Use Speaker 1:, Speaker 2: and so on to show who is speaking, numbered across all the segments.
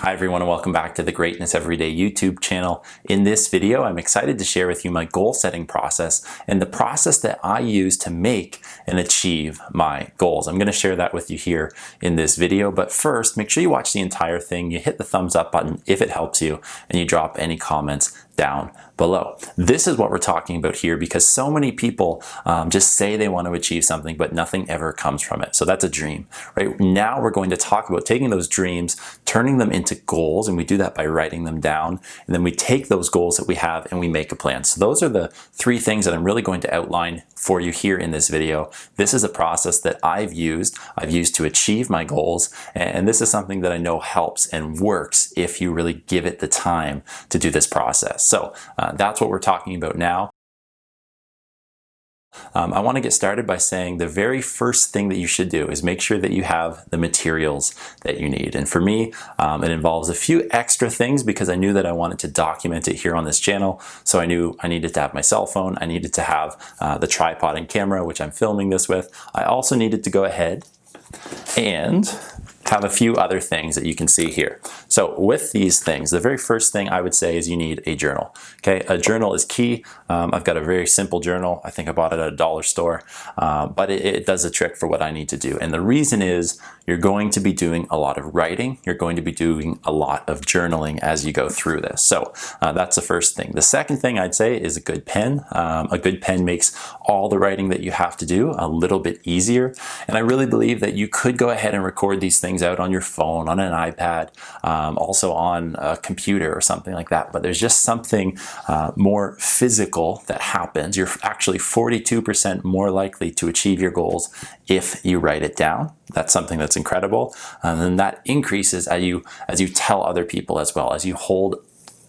Speaker 1: Hi everyone, and welcome back to the Greatness Everyday YouTube channel. In this video, I'm excited to share with you my goal setting process and the process that I use to make and achieve my goals. I'm going to share that with you here in this video, but first, make sure you watch the entire thing, you hit the thumbs up button if it helps you, and you drop any comments down below. This is what we're talking about here because so many people just say they want to achieve something, but nothing ever comes from it. So that's a dream, right? Now we're going to talk about taking those dreams, turning them into goals, and we do that by writing them down. And then we take those goals that we have and we make a plan. So those are the three things that I'm really going to outline for you here in this video. This is a process that I've used to achieve my goals. And this is something that I know helps and works if you really give it the time to do this process. So that's what we're talking about now. I want to get started by saying the very first thing that you should do is make sure that you have the materials that you need. And for me, it involves a few extra things because I knew that I wanted to document it here on this channel. So I knew I needed to have my cell phone. I needed to have the tripod and camera, which I'm filming this with. I also needed to go ahead and have a few other things that you can see here. So with these things, the very first thing I would say is you need a journal. Okay, a journal is key. I've got a very simple journal. I think I bought it at a dollar store, but it does a trick for what I need to do. And the reason is you're going to be doing a lot of writing. You're going to be doing a lot of journaling as you go through this. So that's the first thing. The second thing I'd say is a good pen. A good pen makes all the writing that you have to do a little bit easier. And I really believe that you could go ahead and record these things out on your phone, on an iPad, also on a computer or something like that. But there's just something more physical that happens. You're actually 42% more likely to achieve your goals if you write it down. That's something that's incredible. And then that increases as you tell other people as well, as you hold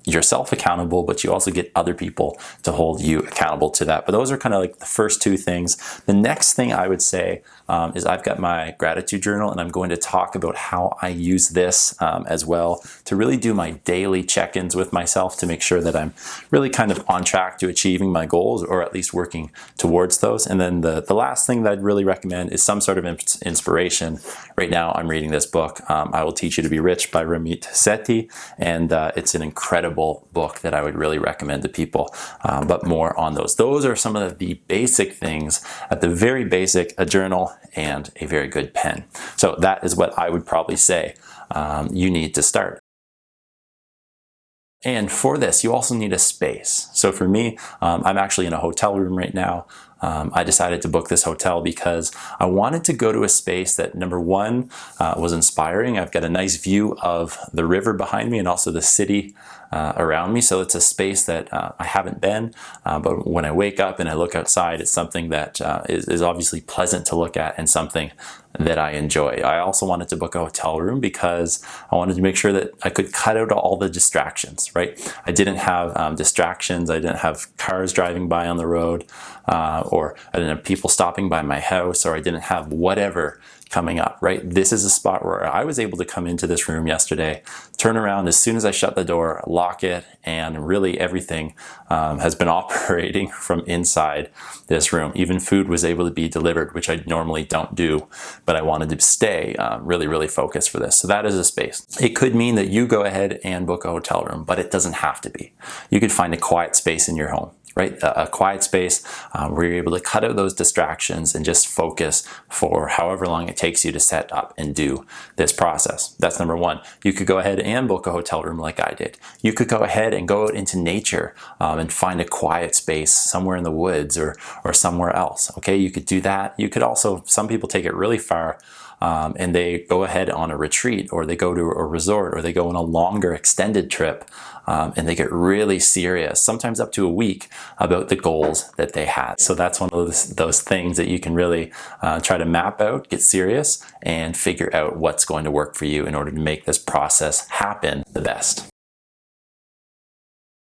Speaker 1: yourself accountable, but you also get other people to hold you accountable to that. But those are kind of like the first two things. The next thing I would say is I've got my gratitude journal, and I'm going to talk about how I use this as well to really do my daily check-ins with myself to make sure that I'm really kind of on track to achieving my goals, or at least working towards those. And then the last thing that I'd really recommend is some sort of inspiration. Right now I'm reading this book, I Will Teach You to Be Rich by Ramit Sethi, and it's an incredible book that I would really recommend to people, but more on those. Those are some of the basic things. At the very basic, a journal and a very good pen. So that is what I would probably say you need to start. And for this, you also need a space. So for me, I'm actually in a hotel room right now. I decided to book this hotel because I wanted to go to a space that, number one, was inspiring. I've got a nice view of the river behind me and also the city around me. So it's a space that I haven't been, but when I wake up and I look outside, it's something that is obviously pleasant to look at and something that I enjoy. I also wanted to book a hotel room because I wanted to make sure that I could cut out all the distractions, right? I didn't have distractions. I didn't have cars driving by on the road, or I didn't have people stopping by my house, or I didn't have whatever coming up, right? This is a spot where I was able to come into this room yesterday, turn around as soon as I shut the door, lock it, and really everything has been operating from inside this room. Even food was able to be delivered, which I normally don't do, but I wanted to stay really focused for this. So that is a space. It could mean that you go ahead and book a hotel room, but it doesn't have to be. You could find a quiet space in your home, right? A quiet space where you're able to cut out those distractions and just focus for however long it takes you to set up and do this process. That's number one. You could go ahead and book a hotel room like I did. You could go ahead and go out into nature and find a quiet space somewhere in the woods or somewhere else. Okay, you could do that. You could also, some people take it really far and they go ahead on a retreat, or they go to a resort, or they go on a longer extended trip, and they get really serious, sometimes up to a week, about the goals that they had. So that's one of those things that you can really try to map out, get serious, and figure out what's going to work for you in order to make this process happen the best.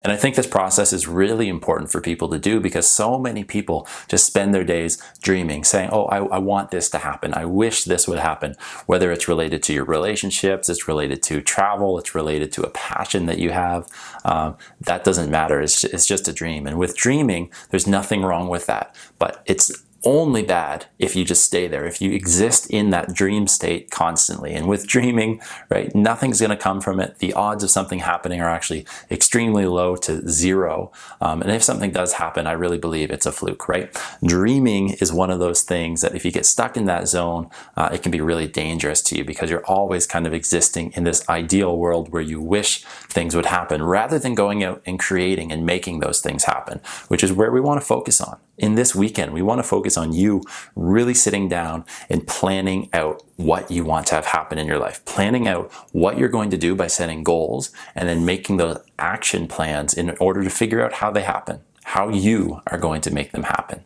Speaker 1: And I think this process is really important for people to do because so many people just spend their days dreaming, saying, oh, I want this to happen. I wish this would happen. Whether it's related to your relationships, it's related to travel, it's related to a passion that you have. That doesn't matter. It's just a dream. And with dreaming, there's nothing wrong with that. But it's only bad if you just stay there, if you exist in that dream state constantly. And with dreaming, right, nothing's going to come from it. The odds of something happening are actually extremely low to zero. And if something does happen, I really believe it's a fluke, right? Dreaming is one of those things that if you get stuck in that zone, it can be really dangerous to you because you're always kind of existing in this ideal world where you wish things would happen rather than going out and creating and making those things happen, which is where we want to focus on. In this weekend, we want to focus on you really sitting down and planning out what you want to have happen in your life, planning out what you're going to do by setting goals, and then making those action plans in order to figure out how they happen, how you are going to make them happen.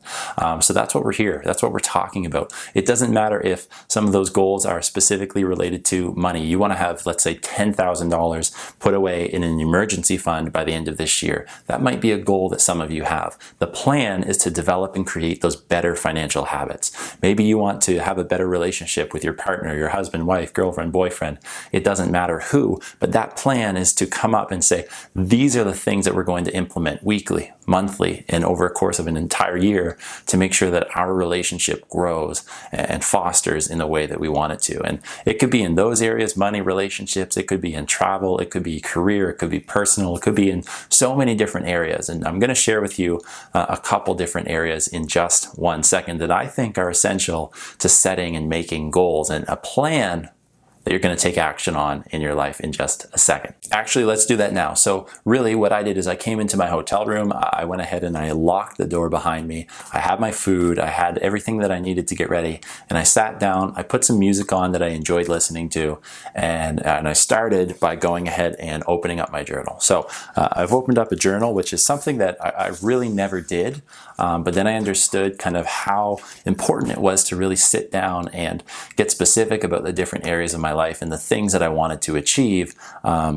Speaker 1: So that's what we're here. That's what we're talking about. It doesn't matter if some of those goals are specifically related to money. You want to have, let's say, $10,000 put away in an emergency fund by the end of this year. That might be a goal that some of you have. The plan is to develop and create those better financial habits. Maybe you want to have a better relationship with your partner, your husband, wife, girlfriend, boyfriend. It doesn't matter who, but that plan is to come up and say, these are the things that we're going to implement weekly, monthly, and over a course of an entire year to make sure that our relationship grows and fosters in the way that we want it to. And it could be in those areas, money, relationships, it could be in travel, it could be career, it could be personal, it could be in so many different areas. And I'm going to share with you a couple different areas in just 1 second that I think are essential to setting and making goals and a plan that you're going to take action on in your life in just a second. Actually, let's do that now. So really what I did is I came into my hotel room, I went ahead and I locked the door behind me. I had my food, I had everything that I needed to get ready, and I sat down, I put some music on that I enjoyed listening to, and I started by going ahead and opening up my journal. So I've opened up a journal, which is something that I really never did, but then I understood kind of how important it was to really sit down and get specific about the different areas of my life and the things that I wanted to achieve,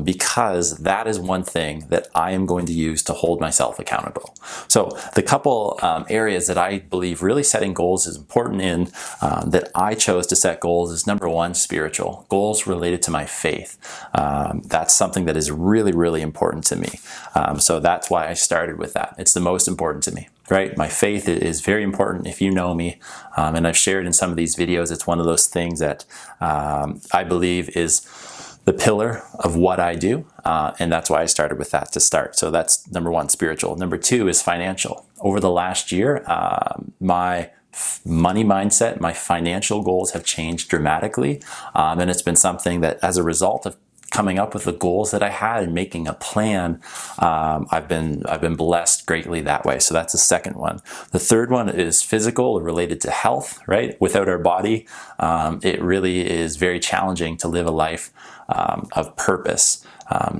Speaker 1: because that is one thing that I am going to use to hold myself accountable. So the couple areas that I believe really setting goals is important in, that I chose to set goals is number one, spiritual. Goals related to my faith. That's something that is really, really important to me. So that's why I started with that. It's the most important to me. Right? My faith is very important if you know me, and I've shared in some of these videos, it's one of those things that I believe is the pillar of what I do, and that's why I started with that to start. So that's number one, spiritual. Number two is financial. Over the last year, my money mindset, my financial goals have changed dramatically, and it's been something that as a result of coming up with the goals that I had and making a plan, I've been blessed greatly that way. So that's the second one. The third one is physical, related to health, right? Without our body, it really is very challenging to live a life of purpose,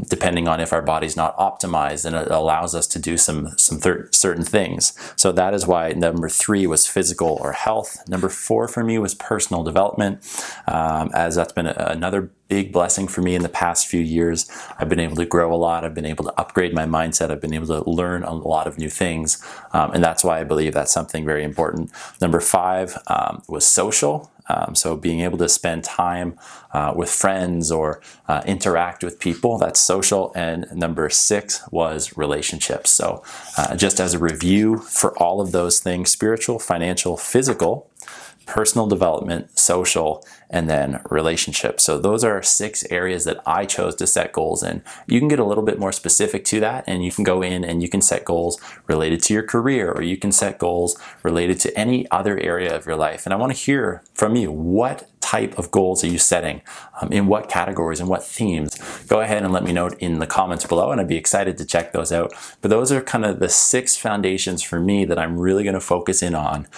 Speaker 1: depending on if our body's not optimized, and it allows us to do some certain things. So that is why number three was physical or health. Number four for me was personal development, as that's been another big blessing for me in the past few years. I've been able to grow a lot. I've been able to upgrade my mindset. I've been able to learn a lot of new things. And that's why I believe that's something very important. Number five was social. So being able to spend time with friends or interact with people, that's social. And number six was relationships. So just as a review for all of those things, spiritual, financial, physical, personal development, social, and then relationships. So those are 6 areas that I chose to set goals in. You can get a little bit more specific to that, and you can go in and you can set goals related to your career, or you can set goals related to any other area of your life. And I want to hear from you, what type of goals are you setting? In what categories and what themes? Go ahead and let me know in the comments below, and I'd be excited to check those out. But those are kind of the 6 foundations for me that I'm really going to focus in on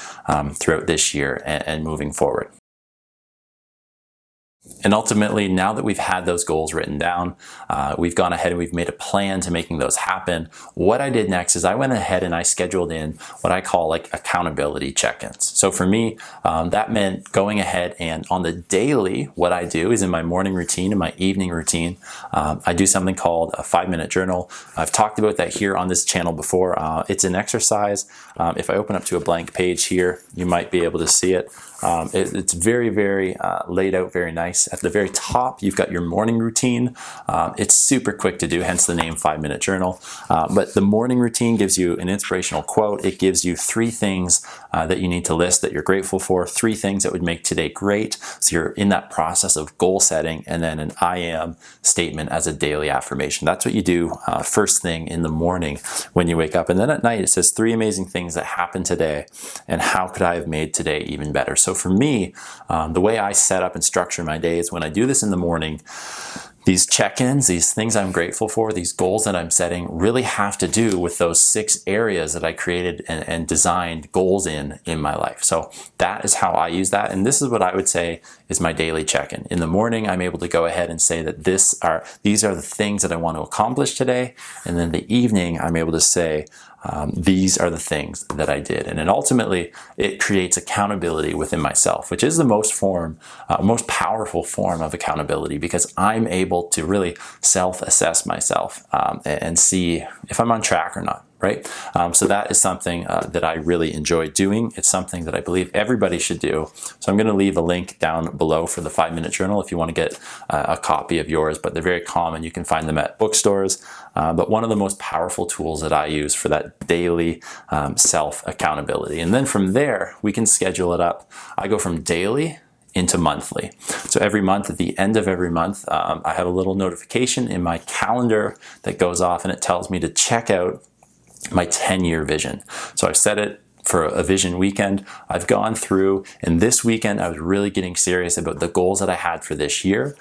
Speaker 1: throughout this year and moving forward. And ultimately, now that we've had those goals written down, we've gone ahead and we've made a plan to making those happen. What I did next is I went ahead and I scheduled in what I call like accountability check-ins. So for me, that meant going ahead and on the daily, what I do is in my morning routine and my evening routine, I do something called a 5-minute journal. I've talked about that here on this channel before. It's an exercise. If I open up to a blank page here, you might be able to see it. It's very, very laid out, very nice. At the very top, you've got your morning routine. It's super quick to do, hence the name 5-Minute Journal. But the morning routine gives you an inspirational quote. It gives you 3 things that you need to list that you're grateful for, 3 things that would make today great. So you're in that process of goal setting, and then an I am statement as a daily affirmation. That's what you do first thing in the morning when you wake up. And then at night, it says 3 amazing things that happened today, and how could I have made today even better? So for me, the way I set up and structure my day is when I do this in the morning, these check-ins, these things I'm grateful for, these goals that I'm setting really have to do with those 6 areas that I created and designed goals in my life. So that is how I use that. And this is what I would say is my daily check-in. In the morning, I'm able to go ahead and say that these are the things that I want to accomplish today. And then the evening, I'm able to say, these are the things that I did. And then ultimately, it creates accountability within myself, which is the most powerful form of accountability, because I'm able to really self-assess myself and see if I'm on track or not. Right? So that is something that I really enjoy doing. It's something that I believe everybody should do. So I'm going to leave a link down below for the 5-Minute Journal if you want to get a copy of yours, but they're very common. You can find them at bookstores. But one of the most powerful tools that I use for that daily self-accountability. And then from there, we can schedule it up. I go from daily into monthly. So every month, at the end of every month, I have a little notification in my calendar that goes off, and it tells me to check out my 10-year vision. So I've set it for a vision weekend. I've gone through, and this weekend I was really getting serious about the goals that I had for this year.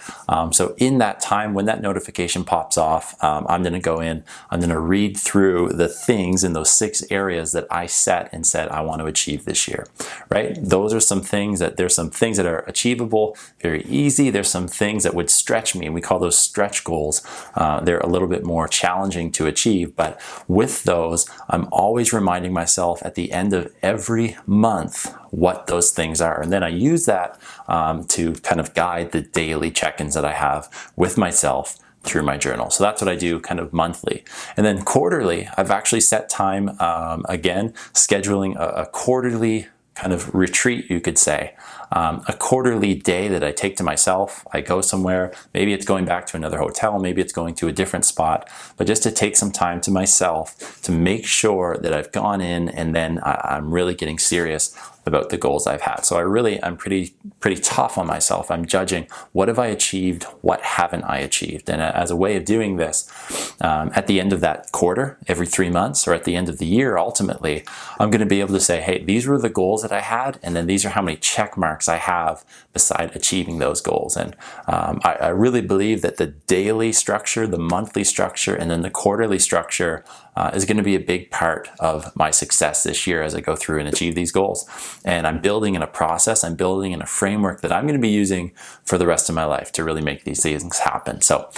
Speaker 1: So in that time, when that notification pops off, I'm going to go in, I'm going to read through the things in those 6 areas that I set and said I want to achieve this year, right? Those are some things there's some things that are achievable, very easy. There's some things that would stretch me, and we call those stretch goals. They're a little bit more challenging to achieve, but with those, I'm always reminding myself at the end of every month what those things are. And then I use that to kind of guide the daily check-ins that I have with myself through my journal. So that's what I do kind of monthly. And then quarterly, I've actually set time, again, scheduling a quarterly kind of retreat, you could say. A quarterly day that I take to myself. I go somewhere, maybe it's going back to another hotel, maybe it's going to a different spot, but just to take some time to myself to make sure that I've gone in, and then I'm really getting serious about the goals I've had. So I'm pretty tough on myself. I'm judging, what have I achieved? What haven't I achieved? And as a way of doing this, at the end of that quarter, every 3 months, or at the end of the year, ultimately, I'm going to be able to say, hey, these were the goals that I had, and then these are how many check marks I have beside achieving those goals. And I really believe that the daily structure, the monthly structure, and then the quarterly structure is going to be a big part of my success this year as I go through and achieve these goals. And I'm building in a process, I'm building in a framework that I'm going to be using for the rest of my life to really make these things happen. So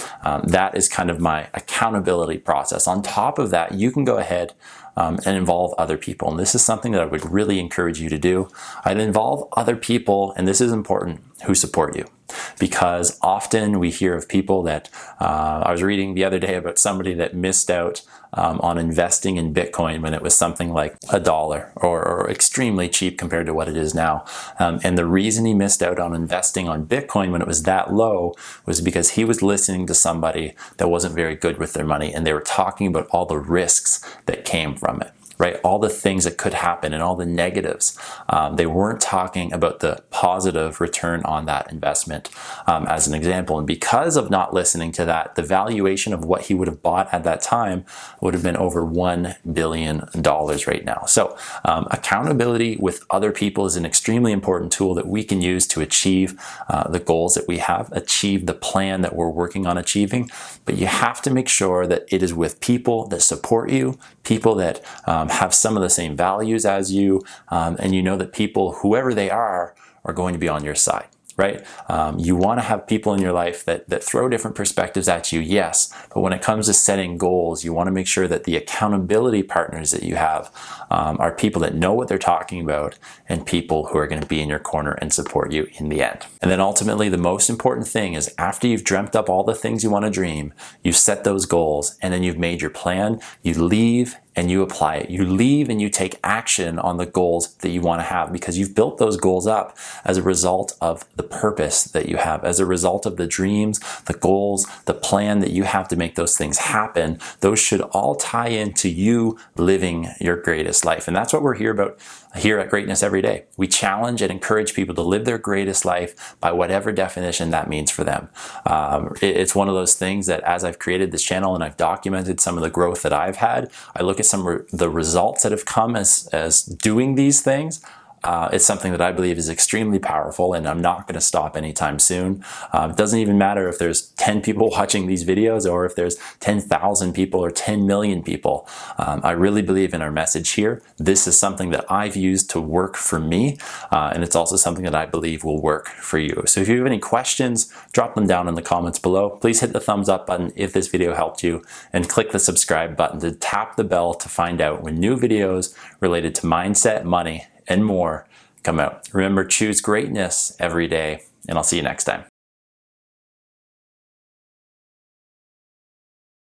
Speaker 1: that is kind of my accountability process. On top of that, you can go ahead and involve other people. And this is something that I would really encourage you to do. I'd involve other people, and this is important, who support you. Because often we hear of people that, I was reading the other day about somebody that missed out on investing in Bitcoin when it was something like $1 or extremely cheap compared to what it is now. And the reason he missed out on investing on Bitcoin when it was that low was because he was listening to somebody that wasn't very good with their money, and they were talking about all the risks that came from it. Right? All the things that could happen and all the negatives. They weren't talking about the positive return on that investment, as an example. And because of not listening to that, the valuation of what he would have bought at that time would have been over $1 billion right now. So accountability with other people is an extremely important tool that we can use to achieve the goals that we have, achieve the plan that we're working on achieving. But you have to make sure that it is with people that support you, people that have some of the same values as you, and you know that people, whoever they are going to be on your side, right? You want to have people in your life that throw different perspectives at you, yes, but when it comes to setting goals, you want to make sure that the accountability partners that you have are people that know what they're talking about, and people who are going to be in your corner and support you in the end. And then ultimately, the most important thing is, after you've dreamt up all the things you want to dream, you've set those goals, and then you've made your plan, you leave and you apply it. You leave and you take action on the goals that you want to have, because you've built those goals up as a result of the purpose that you have, as a result of the dreams, the goals, the plan that you have to make those things happen. Those should all tie into you living your greatest life. And that's what we're here about here at Greatness Every Day. We challenge and encourage people to live their greatest life by whatever definition that means for them. It's one of those things that as I've created this channel and I've documented some of the growth that I've had, I look at some of the results that have come as doing these things. It's something that I believe is extremely powerful, and I'm not going to stop anytime soon. It doesn't even matter if there's 10 people watching these videos or if there's 10,000 people or 10 million people. I really believe in our message here. This is something that I've used to work for me, and it's also something that I believe will work for you. So if you have any questions, drop them down in the comments below. Please hit the thumbs up button if this video helped you, and click the subscribe button to tap the bell to find out when new videos related to mindset, money, and more come out. Remember, choose greatness every day, and I'll see you next time.